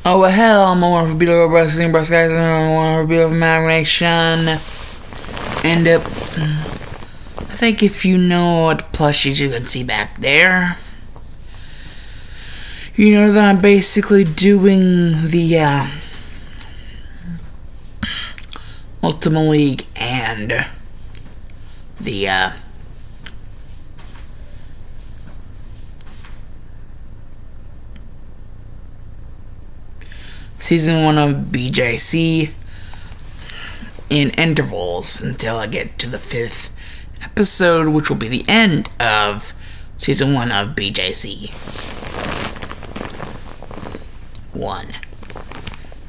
Oh, well, hell, I'm a wonderful, beautiful, wrestling, breast guys, and I'm a wonderful, beautiful imagination. And, I think if you know what plushies you can see back there, you know that I'm basically doing the, Ultima Legue and the, Season 1 of BJC in intervals until I get to the 5th episode, which will be the end of Season 1 of BJC 1.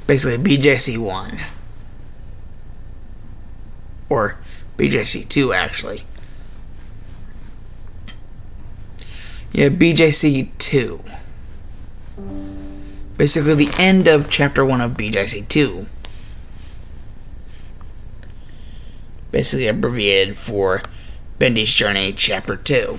Basically, BJC 1. Or BJC 2, actually. Yeah, BJC 2. Basically, the end of Chapter 1 of BJC 2. Basically abbreviated for Bendy's Journey Chapter 2.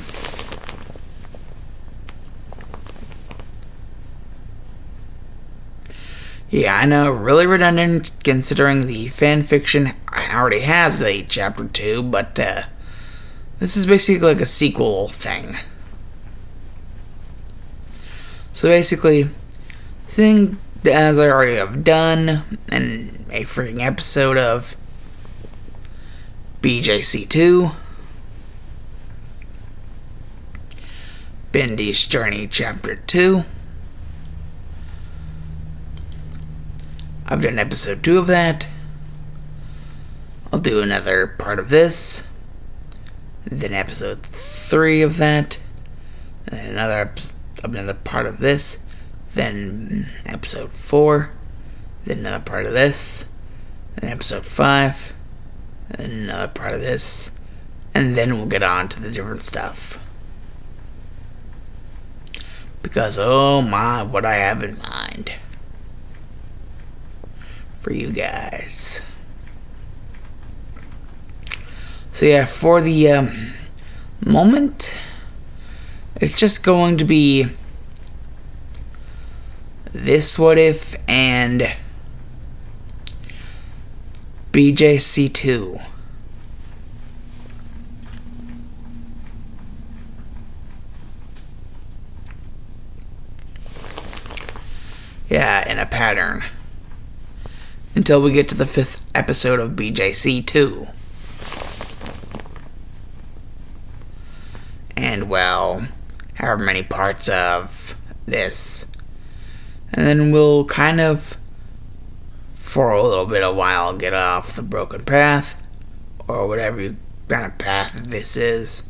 Yeah, I know, really redundant considering the fanfiction already has a Chapter 2, but this is basically like a sequel thing. So basically, seeing as I already have done in a freaking episode of BJC 2, Bendy's Journey Chapter 2, I've done episode 2 of that. I'll do another part of this, then episode 3 of that, and then another part of this, then episode 4, then another part of this, then episode 5, then another part of this, and then we'll get on to the different stuff. Because, oh my, what I have in mind for you guys. So yeah, for the moment, it's just going to be this What If and BJC 2. Yeah, in a pattern. Until we get to the 5th episode of BJC 2. And, well, however many parts of this. And then we'll kind of, for a little bit of while, get off the broken path. Or whatever kind of path this is.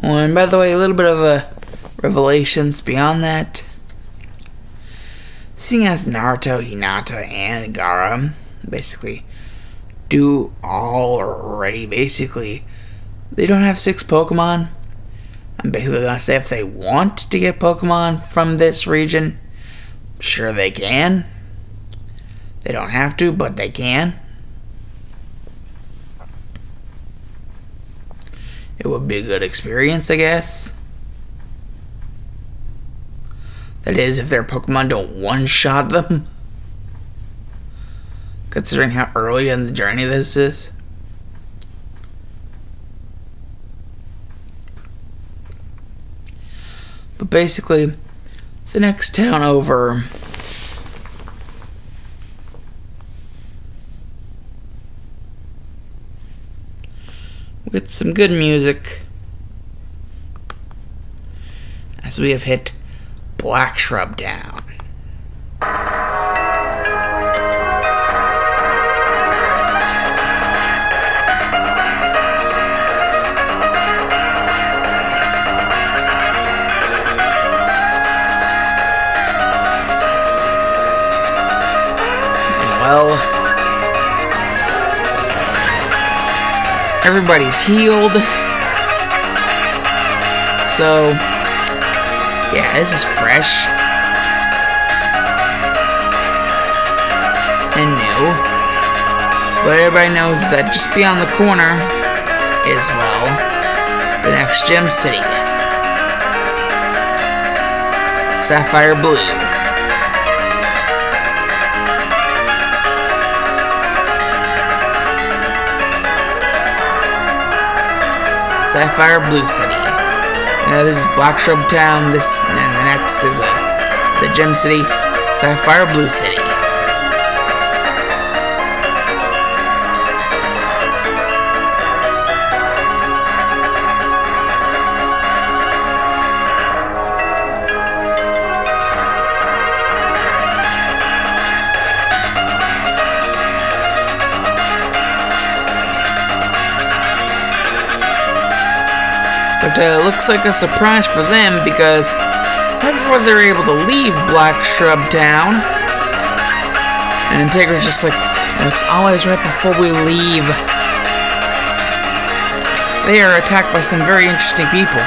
Oh, and by the way, a little bit of revelations beyond that. Seeing as Naruto, Hinata, and Gaara basically do already, basically, they don't have 6 Pokemon. I'm basically gonna say if they want to get Pokemon from this region, sure they can. They don't have to, but they can. It would be a good experience, I guess. That is, if their Pokemon don't one-shot them. Considering how early in the journey this is. But basically, the next town over, with some good music, as we have hit Black Shrub Town. And well, everybody's healed. So, yeah, this is fresh. But everybody knows that just beyond the corner is, well, the next gem city. Sapphire Blue. Sapphire Blue City. This is Black Shrub Town. And the next is the Gem City, Sapphire Blue City. But it looks like a surprise for them, because right before they were able to leave Black Shrub Town, and Integra's just like, it's always right before we leave. They are attacked by some very interesting people.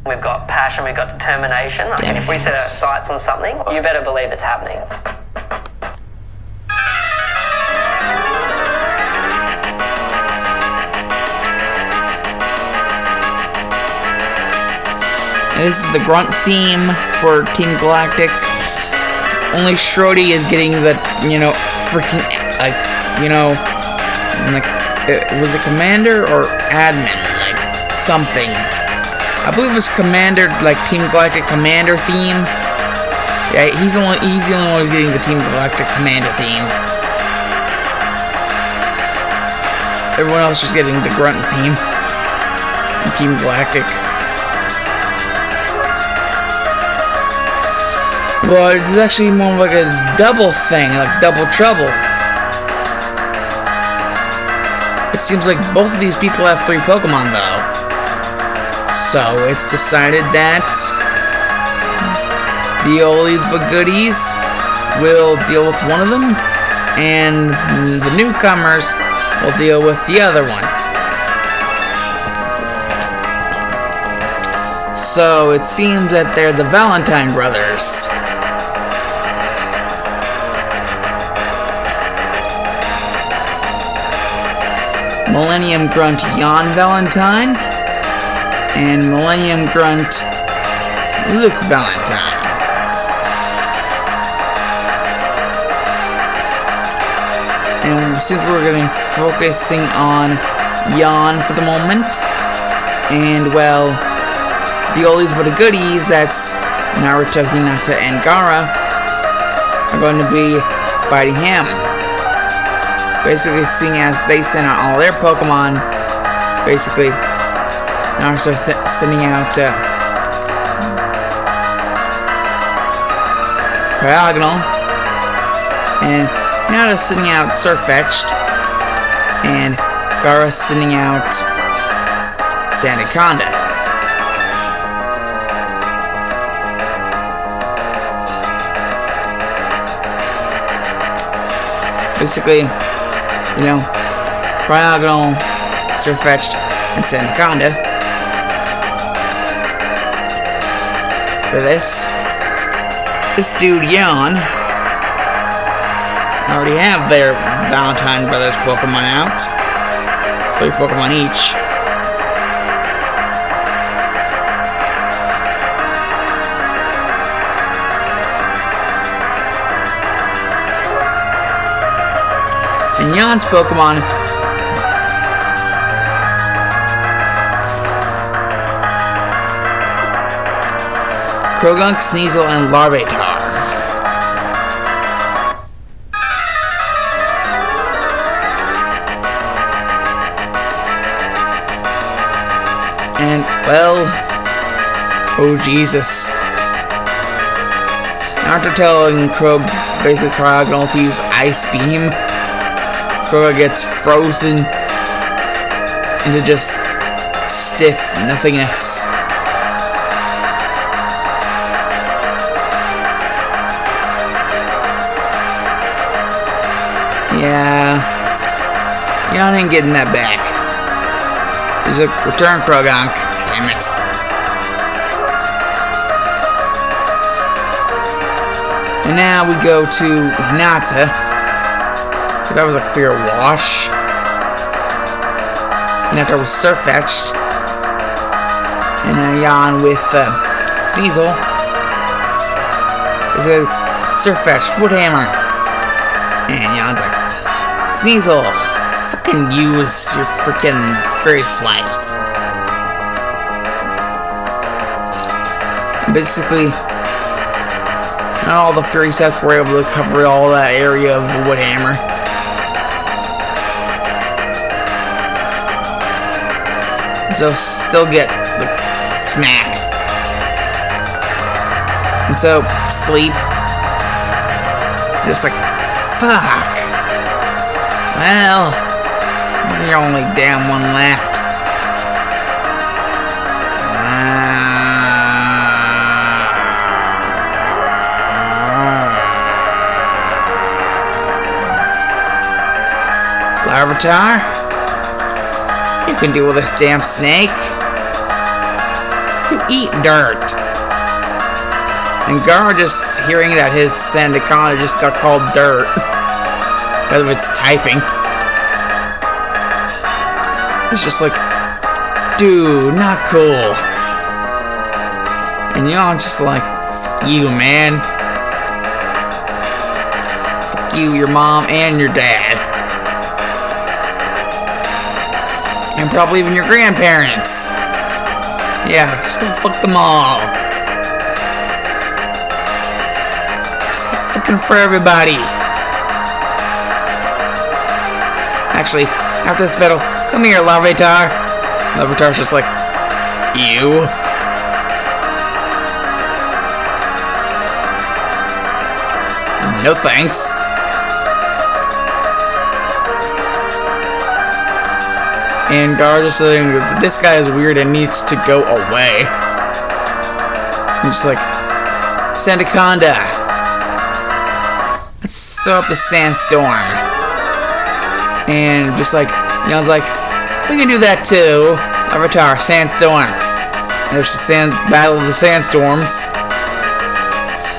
We've got passion, we've got determination. I mean, if we set our sights on something, you better believe it's happening. This is the grunt theme for Team Galactic. Only Schrody is getting the, freaking, was it Commander or Admin? Something. I believe it was Commander, Team Galactic Commander theme. Yeah, he's the only one who's getting the Team Galactic Commander theme. Everyone else is getting the grunt theme. Team Galactic. But it's actually more like a double thing, like double trouble. It seems like both of these people have 3 Pokemon though. So it's decided that the oldies but goodies will deal with one of them, and the newcomers will deal with the other one. So it seems that they're the Valentine brothers. Millennium Grunt Jan Valentine and Millennium Grunt Luke Valentine. And since we're going to be focusing on Jan for the moment, and well, the oldies but the goodies, that's Naruto, Hinata, and Gaara, are going to be fighting him. Basically, seeing as they sent out all their Pokemon, basically, Naruto sending out Cryogonal, and Hinata sending out Surfetched, and Gaara sending out Sandaconda. Basically, Cryogonal, Surfetched, and Sandaconda. For this dude, Jan, already have their Valentine Brothers Pokemon out. 3 Pokemon each. And Jan's Pokemon Krogunk, Sneasel, and Larvitar. Well, oh Jesus. After telling Krog, basically Krog can also use Ice Beam, Krog gets frozen into just stiff nothingness. Yeah, Jan ain't getting that back. He's a return Krogonk. Damn it. And now we go to Hinata, because that was a clear wash. Hinata was surf-fetched. And now Jan with Sneasel is a surf-fetched Woodhammer. And Jan's like, Sneasel, fucking use your freaking fairy swipes. And basically, not all the fairy swipes were able to cover all that area of the Woodhammer. So still get the smack. And so sleep. Just like, fuck. Well, you're only damn one left. Larvitar, you can deal with this damn snake. You eat dirt. And Gar, just hearing that his Sandaconda just got called dirt because of its typing, it's just like, dude, not cool. And y'all just like, fuck you, man. Fuck you, your mom, and your dad. And probably even your grandparents. Yeah, still fuck them all. Just fucking for everybody. Actually, after this battle, come here, Larvitar. Larvitar's just like, you. No thanks. And Gar just saying that this guy is weird and needs to go away. I'm just like, Sandaconda, let's throw up the sandstorm. And just like, Jan's like, we can do that too. Avatar, sandstorm. And there's the battle of the sandstorms.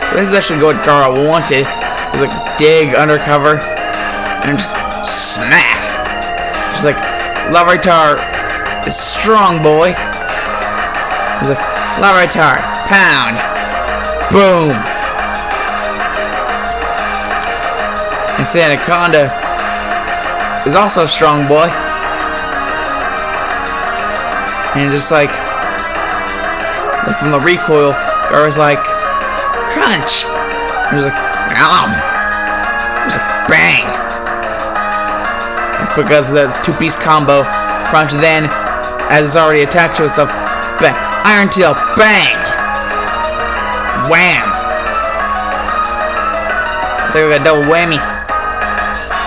But this is actually what Gar wanted. It was like, dig undercover. And just smack. Just like, Larvitar is strong, boy. He's like, Larvitar, pound. Boom. And Sandaconda is also a strong boy. And just like from the recoil, Gar's like, crunch. And he's like, nom. He's like, bang. Because of that two-piece combo, crunch, then, as it's already attached to itself, bang, Iron Tail, bang! Wham! So we got a double whammy.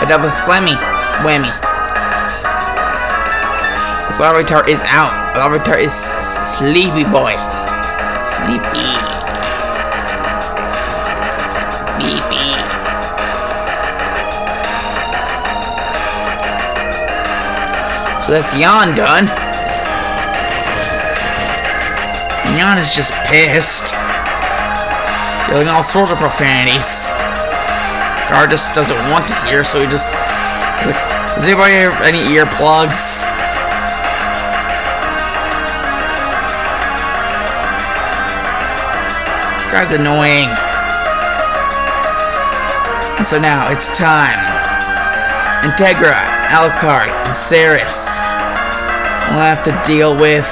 A double slammy whammy. So Larvitar is out. Larvitar is sleepy boy. Sleepy. Sleepy. So that's Jan done. And Jan is just pissed. Yelling all sorts of profanities. Gar just doesn't want to hear, so he just... like, does anybody have any earplugs? This guy's annoying. And so now it's time. Integra, Alucard, and Ceres will have to deal with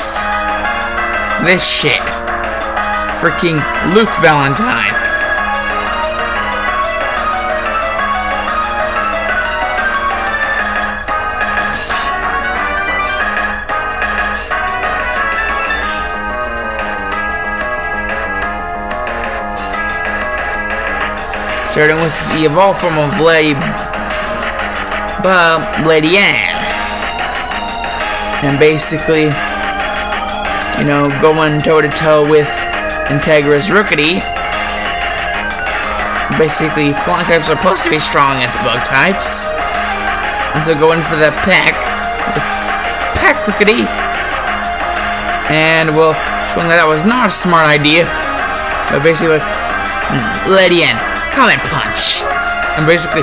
this shit. Freaking Luke Valentine. Starting with the evolved form of Lady Anne. And basically, going toe-to-toe with Integra's Rookity. Basically, flying types are supposed to be strong against bug types. And so going for the Peck Rookity. And well, showing that was not a smart idea. But basically, Lady Anne, Comet Punch. And basically,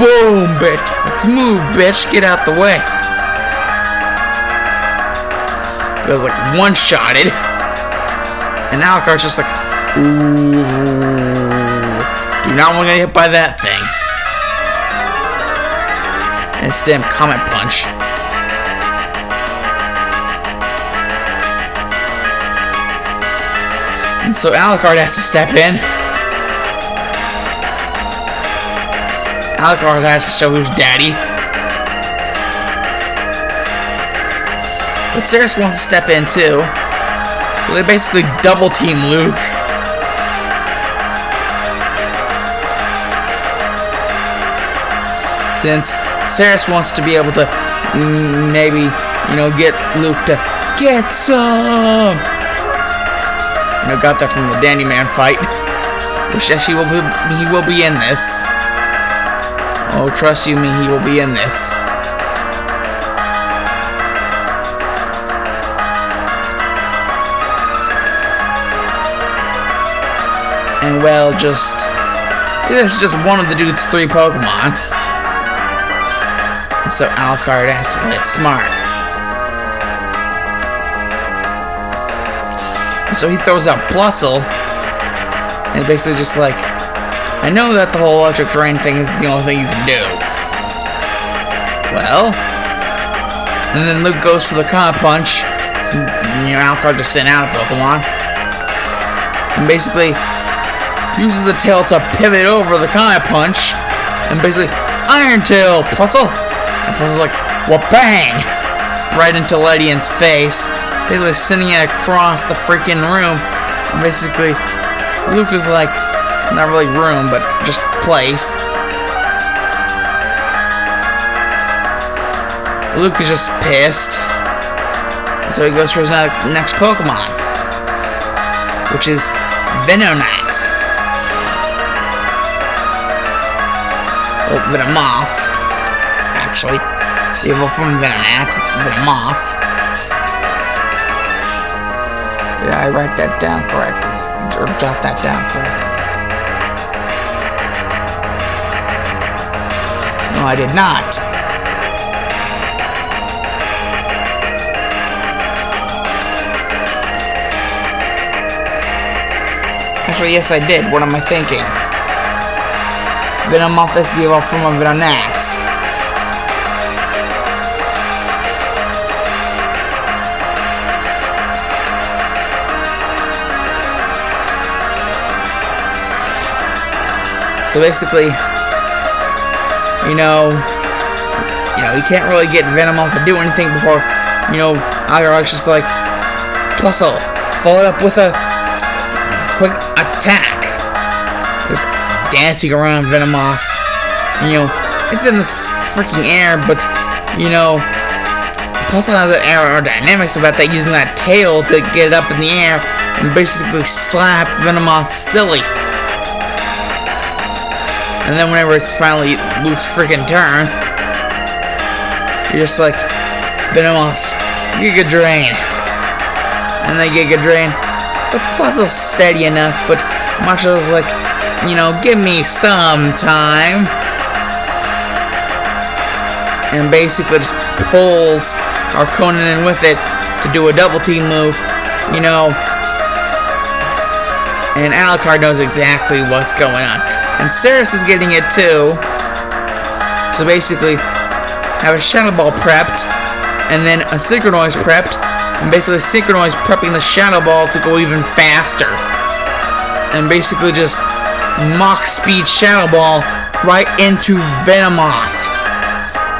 boom, bitch. Let's move, bitch. Get out the way. It was like one-shotted. And Alucard's just like, ooh. Do not want to get hit by that thing. And it's damn Comet Punch. And so Alucard has to step in. Alucard has to show who's daddy. But Ceres wants to step in too. So they basically double team Luke. Since Ceres wants to be able to maybe, get Luke to get some. Got that from the Dandy Man fight. Which actually he will be in this. Oh, trust you me, he will be in this. And well, this is just one of the dude's 3 Pokemon. And so Alucard has to play it smart. And so he throws out Plusle. And basically just like, I know that the whole electric terrain thing is the only thing you can do. Well, and then Luke goes for the Comet Punch. So, Alucard just sent out a Pokemon. And basically uses the tail to pivot over the Comet Punch. And basically, Iron Tail, Plusle. And Plusle's like, wha-bang! Right into Lady Anne's face. Basically sending it across the freaking room. And basically, Luke is like, not really room, but just place. Luke is just pissed. So he goes for his next Pokemon, which is Venonat. Oh, Venomoth. Actually, the evolved from Venonat, Venomoth. Did I write that down correctly? Or jot that down correctly? No, I did not. Actually, yes, I did. What am I thinking? Venomoth is the evolved form of Venonat. So basically, you can't really get Venomoth to do anything before, Alucard's just like, Plusle, followed up with a quick attack. Just dancing around Venomoth. It's in the freaking air, but, Plusle has an aerodynamics about that, using that tail to get it up in the air and basically slap Venomoth silly. And then whenever it's finally Luke's freaking turn, you're just like, Venomoth, Giga Drain. And then Giga Drain. But Plusle's steady enough, but Marshal's like, give me some time. And basically just pulls Arconin in with it to do a double team move, And Alucard knows exactly what's going on. And Ceres is getting it too. So basically, have a Shadow Ball prepped, and then a Synchronoise prepped, and basically Synchronoise prepping the Shadow Ball to go even faster. And basically just Mach Speed Shadow Ball right into Venomoth.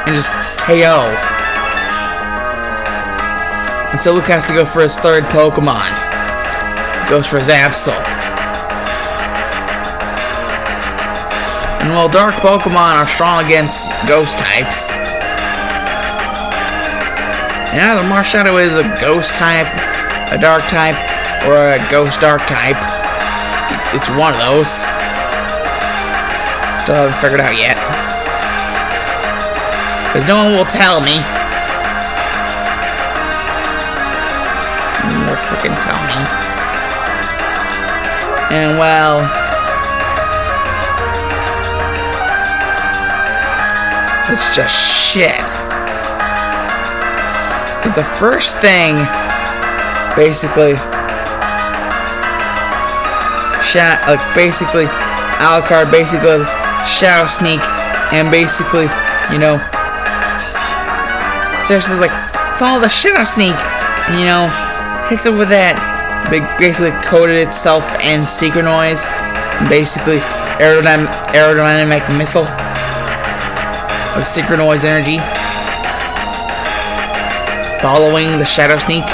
And just KO. And so Luke has to go for his 3rd Pokemon. Goes for Zapsol. And while dark Pokemon are strong against ghost types, and either Marshadow is a ghost type, a dark type, or a ghost dark type. It's one of those. Still haven't figured out yet. Because no one will tell me. No one will freaking tell me. And well, it's just shit. Because the first thing, basically, Alucard basically Shadow Sneak, and basically, you know, Ceres is like, follow the Shadow Sneak, and you know, hits it with that, basically coated itself in Secret Noise, and basically aerodynamic missile of Secret Noise energy, following the Shadow Sneak,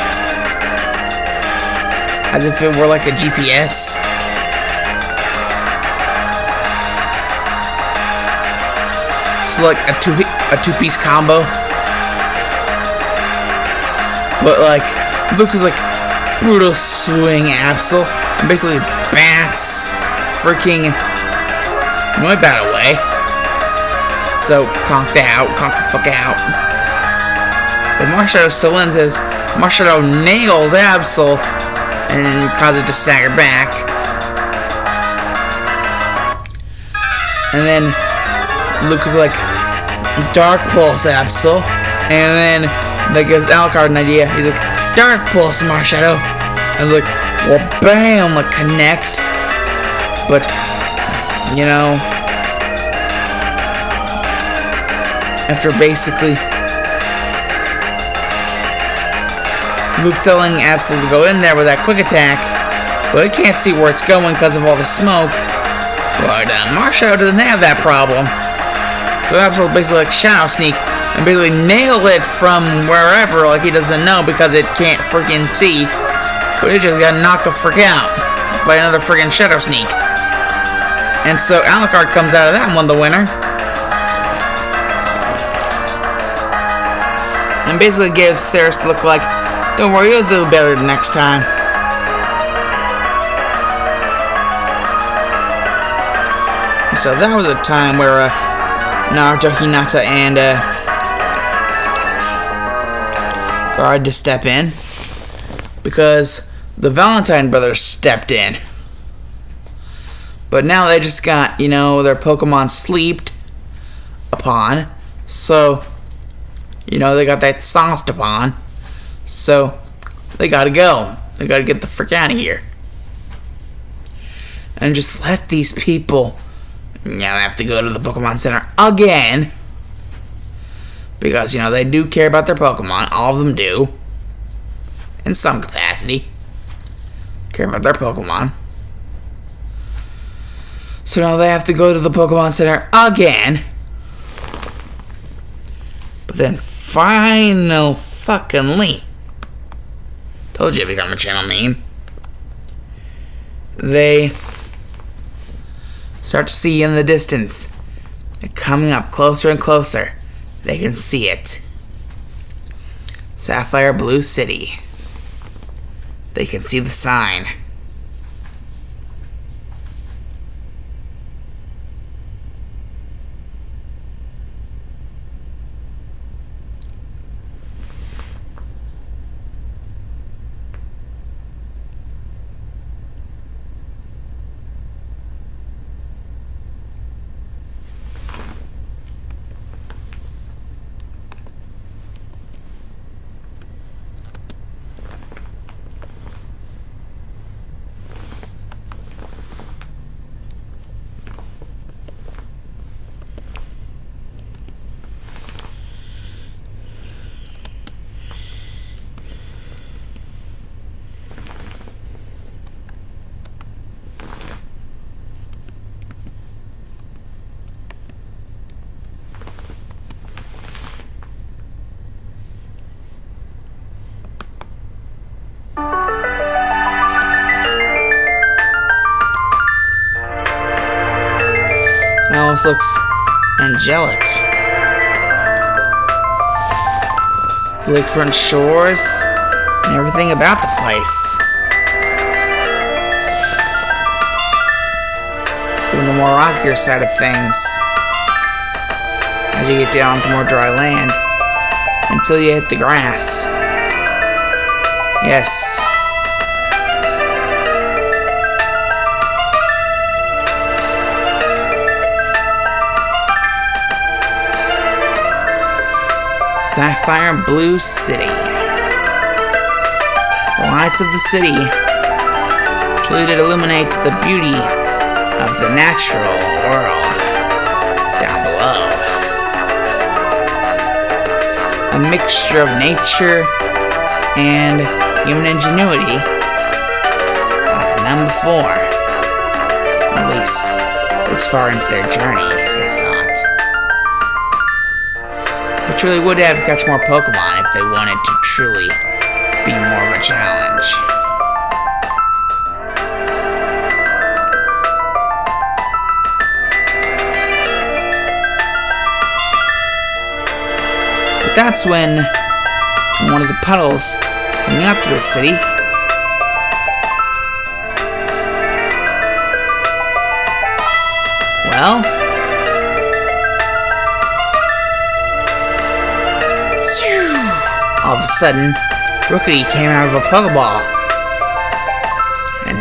as if it were like a GPS. So like a two-piece combo. But like, Luke is like brutal swing Absol, and basically bats freaking Noibat away. So conk the fuck out. But Marshadow still in, says Marshadow nails Absol and causes it to stagger back. And then Luke is like, Dark Pulse Absol. And then that gives Alucard an idea. He's like, Dark Pulse Marshadow. And like, well, bam, like connect. But, you know, after basically Luke telling Absol to go in there with that quick attack, but he can't see where it's going because of all the smoke. But Marshadow doesn't have that problem. So Absol basically like Shadow Sneak and basically nail it from wherever, like he doesn't know because it can't freaking see. But it just got knocked the frick out by another freaking Shadow Sneak. And so Alucard comes out of that one the winner. And basically gives Ceres the look like, don't worry, you'll do better next time. So that was a time where Naruto, Hinata, and Gar had to step in because the Valentine brothers stepped in. But now they just got, you know, their Pokemon sleeped upon. So, you know, they got that sauced upon. So, they gotta go. They gotta get the frick out of here. And just let these people, you know, have to go to the Pokemon Center again. Because, you know, they do care about their Pokemon. All of them do. In some capacity. Care about their Pokemon. So now they have to go to the Pokemon Center again. But then fucking told you to become a channel meme. They start to see in the distance. They're coming up closer and closer. They can see it. Sapphire Blue City. They can see the sign. almost looks angelic. The lakefront shores and everything about the place. Even the more rockier side of things. As you get down to more dry land, until you hit the grass. Yes. Sapphire Blue City. The lights of the city truly did illuminate the beauty of the natural world down below. A mixture of nature and human ingenuity like none before. At least this far into their journey, I thought. They truly would have to catch more Pokemon if they wanted to truly be more of a challenge. But that's when, in one of the puddles coming up to the city, well, all of a sudden, Rookity came out of a Pokeball. And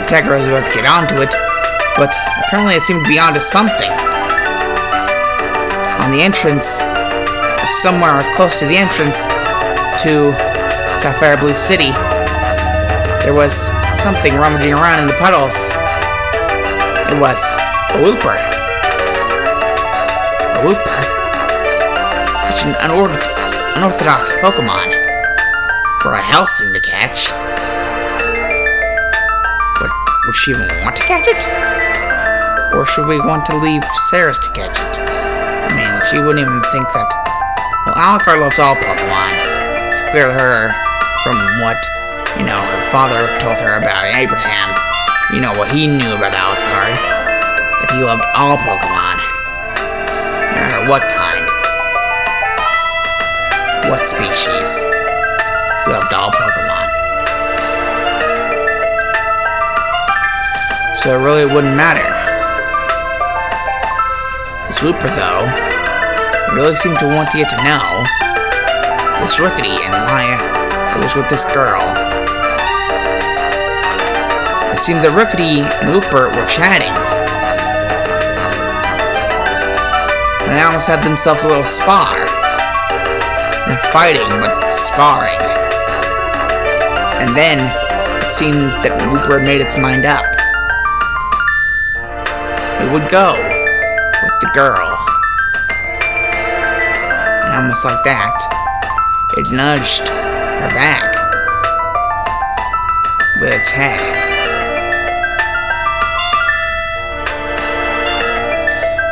Tegra was about to get onto it, but apparently it seemed to be onto something. On the entrance, somewhere close to the entrance to Sapphire Blue City, there was something rummaging around in the puddles. It was a Wooper. A Wooper? Such an unorthodox Pokemon for a Helsing to catch. But would she even want to catch it? Or should we want to leave Saris to catch it? I mean, she wouldn't even think that. Well, Alucard loves all Pokemon. It's clear to her from what, her father told her about Abraham. What he knew about Alucard. That he loved all Pokemon. No matter what kind. What species. He loved all Pokemon. So it really wouldn't matter. This Wooper, though, really seemed to want to get to know this Rookity and why it was with this girl. It seemed that Rookity and Wooper were chatting. They almost had themselves a little spar. Not fighting, but sparring. And then it seemed that Wooper had made its mind up. It would go with the girl. And almost like that, it nudged her back with its head.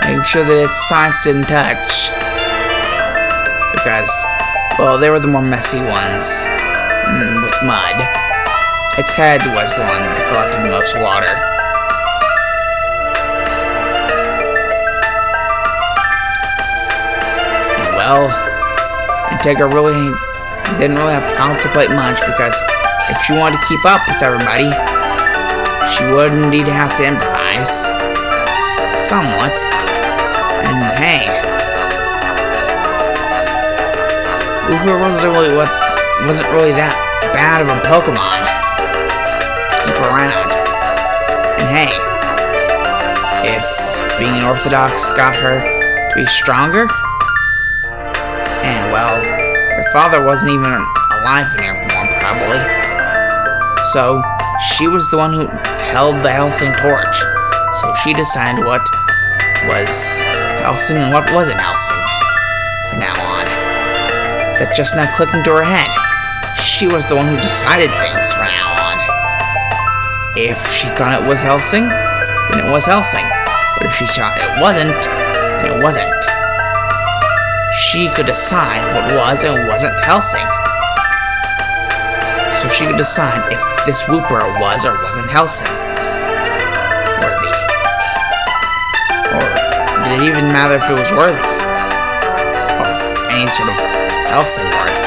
Making sure that its sides didn't touch. Because, well, they were the more messy ones with mud. Its head was the one that collected most water. Well, Integra really didn't really have to contemplate much because if she wanted to keep up with everybody, she would indeed have to improvise. Somewhat. And hey, Wooper wasn't really that bad of a Pokemon to keep around. And hey, if being an Orthodox got her to be stronger, and well, her father wasn't even alive anymore, probably. So, she was the one who held the Helsing torch. So she decided what was Helsing and what wasn't Helsing from now on. That just now clicked into her head. She was the one who decided things from now on. If she thought it was Helsing, then it was Helsing. But if she thought it wasn't, then it wasn't. She could decide what was and wasn't Helsing. So she could decide if this Wooper was or wasn't Helsing worthy. Or did did it even matter if it was worthy? Or any sort of Helsing worth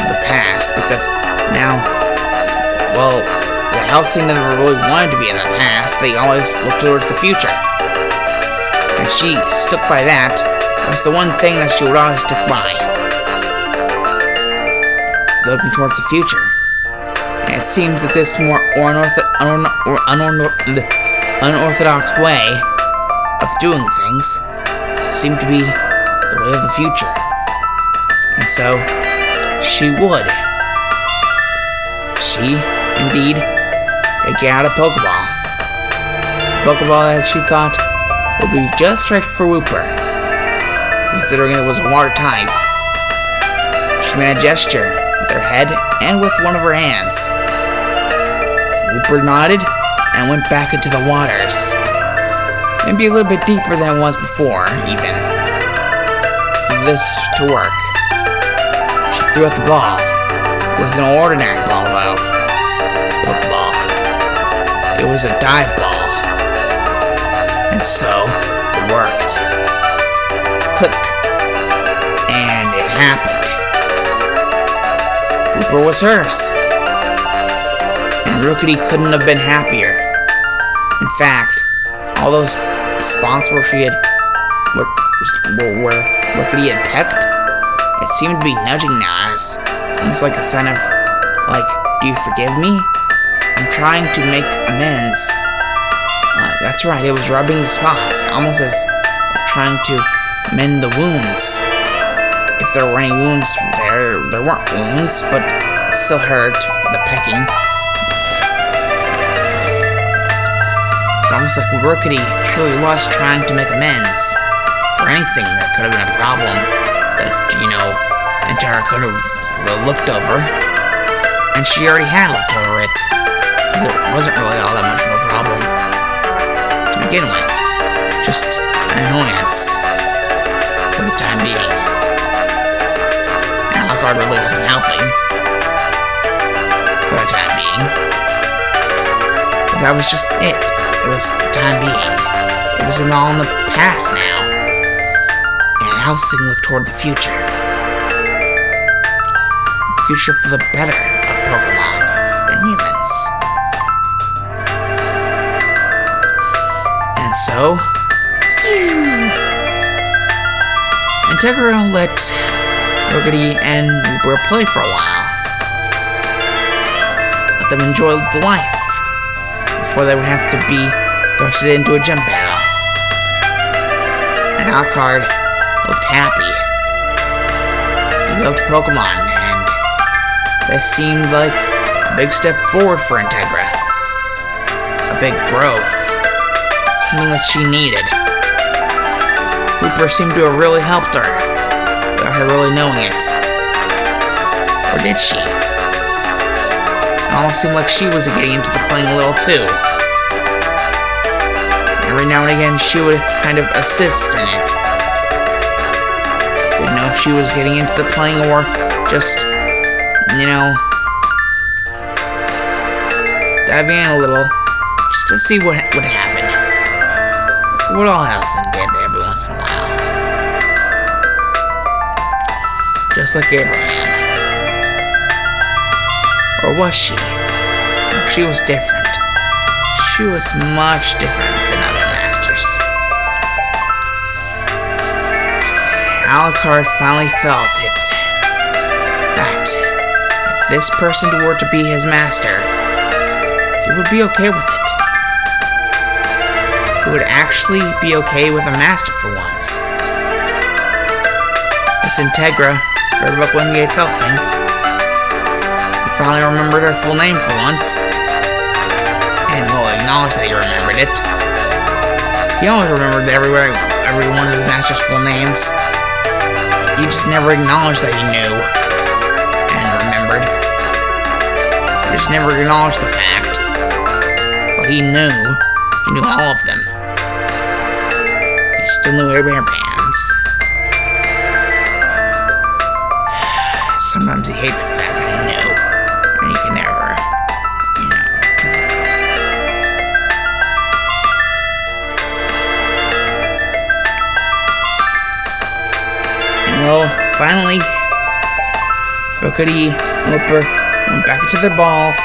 of the past? Because now, well, the Helsing never really wanted to be in the past. They always looked towards the future. And she stuck by that. It was the one thing that she would always stick by. Looking towards the future. And it seems that this more unorthodox way of doing things seemed to be the way of the future. And so, she would. She, indeed, would get out a Pokeball. A Pokeball that she thought would be just right for Wooper, considering it was a water type. She made a gesture with her head and with one of her hands. Wooper nodded and went back into the waters. Maybe a little bit deeper than it was before, even. For this to work, she threw out the ball. It was an ordinary ball, though. Pokeball. It was a dive ball. And so, it worked. Click. And it happened. Wooper was hers. And Rookity couldn't have been happier. In fact, all those spots where she had, where Rookity had pecked, it seemed to be nudging now, as almost like a sign of, like, do you forgive me? I'm trying to make amends. That's right, it was rubbing the spots, almost as if trying to mend the wounds. If there were any wounds there weren't wounds, but it still hurt, the pecking. It's almost like Rookity truly was trying to make amends for anything that could have been a problem that, Antara could have looked over. And she already had looked over it. It wasn't really all that much of a problem to begin with. Just an annoyance for the time being. And Alucard really wasn't helping for the time being. But that was just it. It was the time being. It was all in the past now. And Helsing looked toward the future. The future for the better of Pokemon and humans. And so, Integra let Rookity and Wooper play for a while. Let them enjoy the life before they would have to be thrusted into a gym battle. And Alucard looked happy. He loved Pokemon, and this seemed like a big step forward for Integra. A big growth. Something that she needed. Wooper seemed to have really helped her, without her really knowing it. Or did she? It almost seemed like she was getting into the playing a little too. Every now and again, she would kind of assist in it. Didn't know if she was getting into the playing or just, diving in a little, just to see what would happen. What all Helsing did every once in a while. Just like Abraham. Or was she? No, she was different. She was much different than other masters. Alucard finally felt it. That if this person were to be his master, he would be okay with it. He would actually be okay with a master for once. Miss Integra heard about Wingate's Helsing. He finally remembered her full name for once. And acknowledged that he remembered it. He always remembered every one of his master's full names. He just never acknowledged that he knew and remembered. He just never acknowledged the fact. But he knew. He knew all of them. He still knew Abraham's. Sometimes he hates the fact that he knew. And he can never, Well, finally, Rookity and Whooper went back into their balls,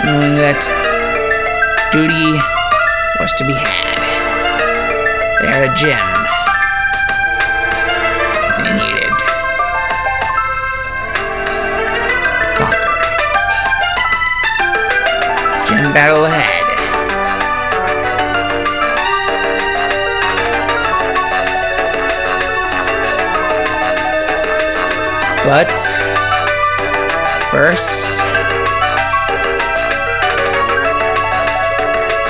knowing that duty was to be had. They had a gem that they needed to conquer. Gem battle ahead. But first,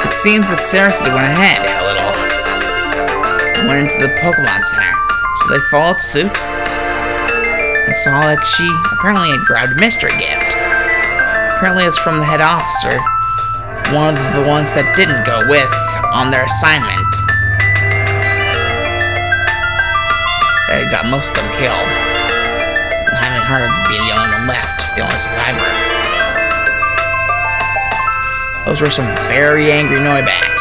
it seems that Ceres went ahead a little and went into the Pokemon Center. So they followed suit and saw that she apparently had grabbed a mystery gift. Apparently it's from the head officer, one of the ones that didn't go with on their assignment. They got most of them killed. Having her be the only one left, the only survivor. Those were some very angry Noibat.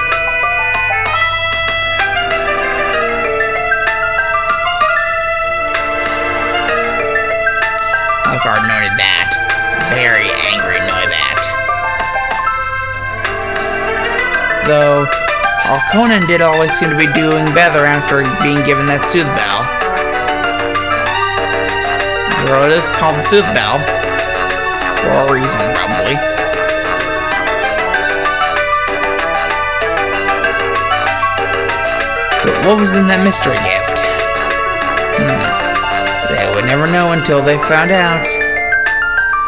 Alcard noted that. Very angry Noibat. Though, Conan did always seem to be doing better after being given that Soothe Bell. Well, it is called the Soothe Bell. For a reason, probably. But what was in that mystery gift? They would never know until they found out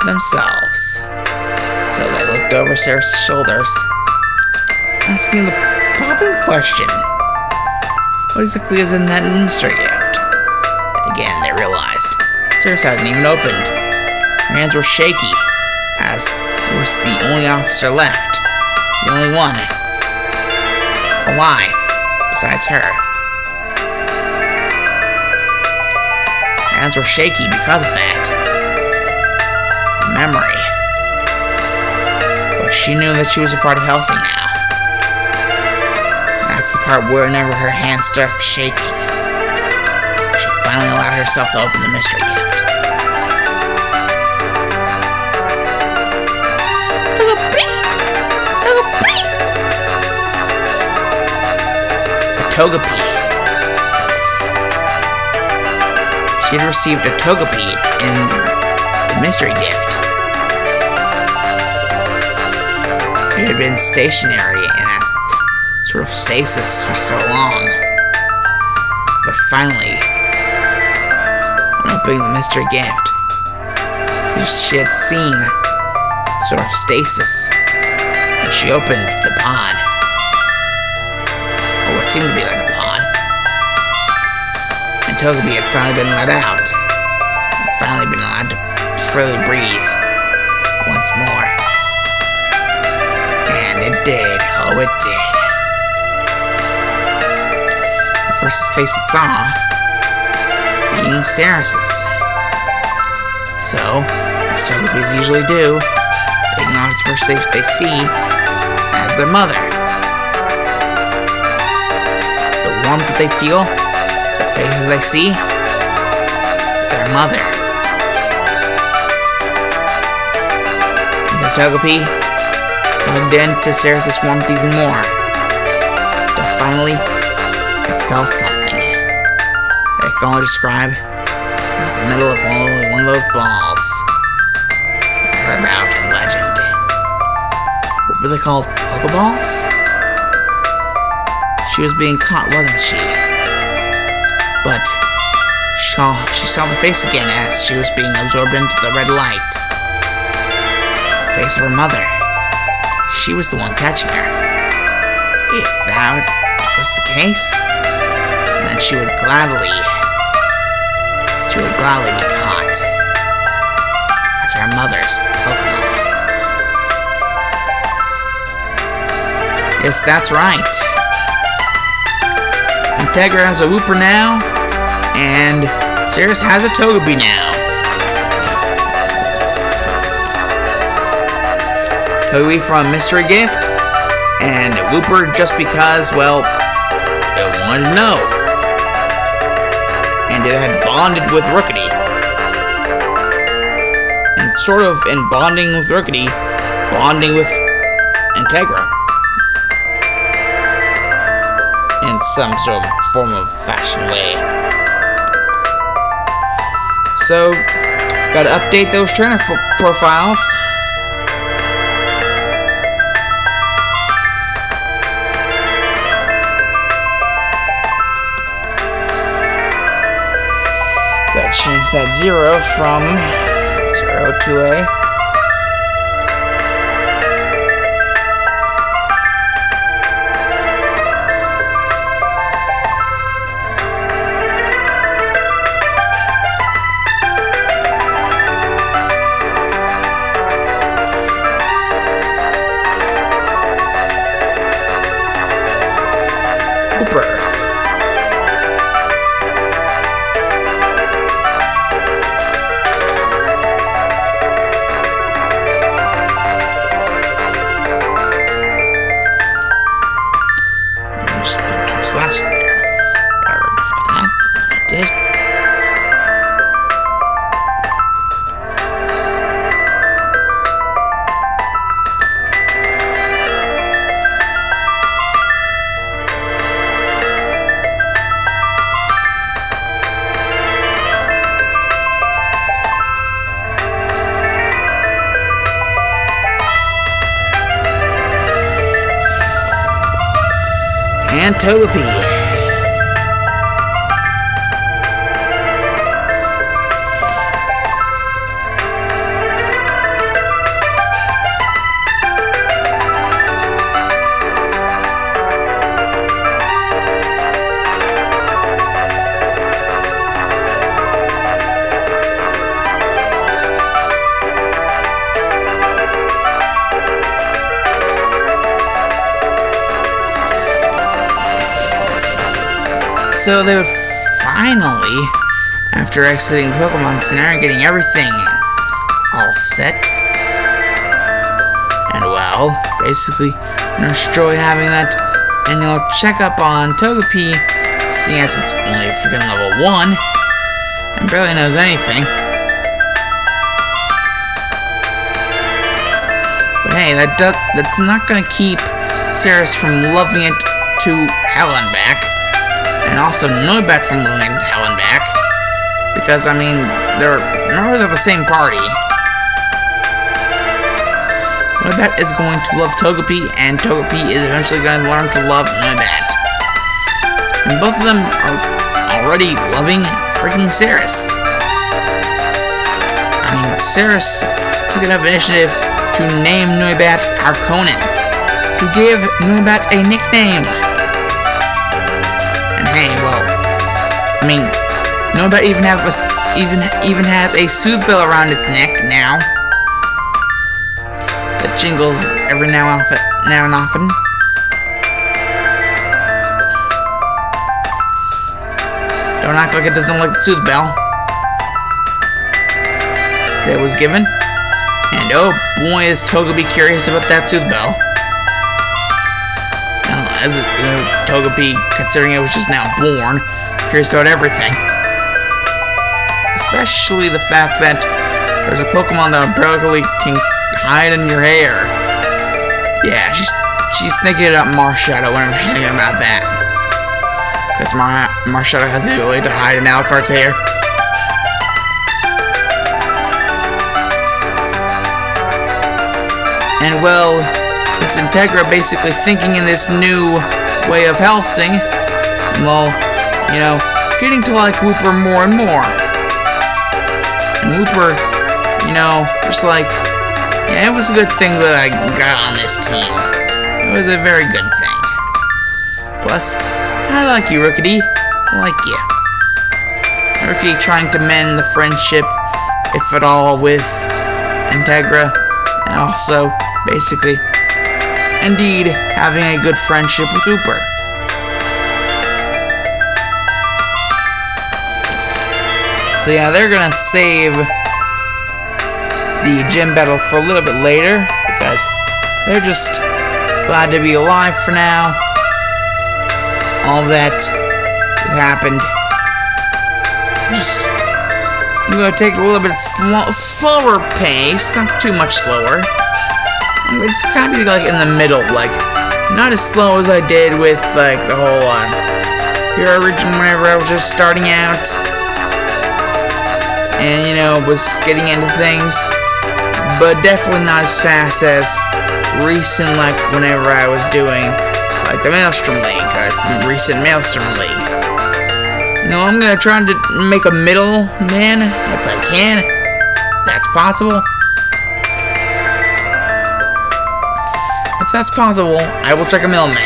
themselves. So they looked over Sarah's shoulders, asking the popping question. What exactly is in that mystery gift? Again, they realized Ceres hadn't even opened. Her hands were shaky, as it was the only officer left. The only one alive, besides her. Her hands were shaky because of that. The memory. But she knew that she was a part of Helsing now. That's the part whenever her hands started shaking. She finally allowed herself to open the mystery gift. Togepi. She had received a Togepi in the mystery gift. It had been stationary in a sort of stasis for so long. But finally, when opening the mystery gift, she had seen sort of stasis, and she opened the pod. Or what seemed to be like a pod. And Togepi had finally been let out. And finally been allowed to freely breathe once more. And it did. Oh, it did. The first face it saw being Ceres's. So, as Togepis usually do, they acknowledge the first face they see as their mother. Warmth that they feel, the faces they see, their mother. The Togepi hugged into Ceres' warmth even more. Until finally, they felt something they could only describe as the middle of only one of those balls they heard about in legend. What were they called? Pokeballs? She was being caught, wasn't she? But she saw the face again as she was being absorbed into the red light. The face of her mother. She was the one catching her. If that was the case, then she would gladly be caught as her mother's Pokemon. Yes, that's right. Integra has a Whooper now, and Ceres has a Togepi now. Togepi from Mystery Gift, and Whooper just because, well, it wanted to know. And and it had bonded with Rookity. And sort of in bonding with Rookity, bonding with Integra. In some sort of form of fashion way. So, gotta update those trainer profiles. Gotta change that 0 from 0 to a Cooper. Just put 2 slash there. Gotta rectify that. I did. And Togepi. So they would finally, after exiting Pokemon Center and getting everything all set, and well, basically Nurse Joy having that annual checkup on Togepi, seeing as it's only freaking level 1 and barely knows anything. But hey, that's not gonna keep Ceres from loving it to hell and back. And also Noibat from loving it to hell and back. Because, I mean, they're members of the same party. Noibat is going to love Togepi, and Togepi is eventually going to learn to love Noibat. And both of them are already loving freaking Ceres. I mean, Ceres took enough initiative to name Noibat Arconin, to give Noibat a nickname. And hey, well, I mean, Noibat even has a soothe bell around its neck now that jingles every now and often. Don't act like it doesn't like the soothe bell that was given. And oh boy, is Togepi curious about that soothe bell. Now, as Togepi, considering it was just now born, curious about everything. Especially the fact that there's a Pokemon that barely can hide in your hair. Yeah, she's thinking about Marshadow whenever she's thinking about that. Because Marshadow has the ability to hide in Alucard's hair. And well, since Integra basically thinking in this new way of Helsing, well, you know, getting to like Wooper more and more. And Wooper, you know, just like, yeah, it was a good thing that I got on this team. It was a very good thing. Plus, I like you, Rookity. I like you. Rookity trying to mend the friendship, if at all, with Integra. And also, basically, indeed, having a good friendship with Wooper. So yeah, they're gonna save the gym battle for a little bit later, because they're just glad to be alive for now. All that happened. Just, I'm gonna take a little bit slower pace, not too much slower. It's kind of like in the middle, like not as slow as I did with like the whole Hero region whenever I was just starting out, and you know, was getting into things, but definitely not as fast as recent, like whenever I was doing like the Maelstrom League, recent Maelstrom League. No, I'm gonna try to make a middle man if I can. That's possible. If that's possible, I will check a middleman.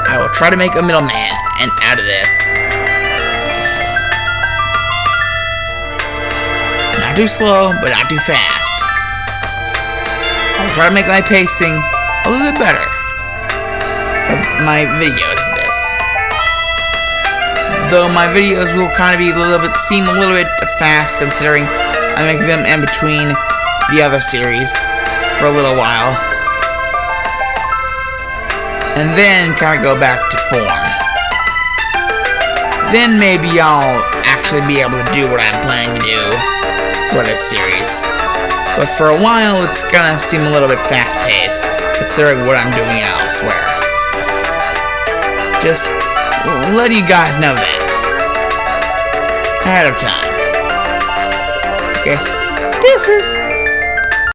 I will try to make a middleman and out of this. Not too slow, but not too fast. I will try to make my pacing a little bit better of my videos of this. Though my videos will kind of be seem a little bit fast, considering I make them in between the other series for a little while, and then kind of go back to form. Then maybe I'll actually be able to do what I'm planning to do for this series. But for a while, it's gonna seem a little bit fast-paced, considering what I'm doing elsewhere. Just let you guys know that ahead of time. Okay, this is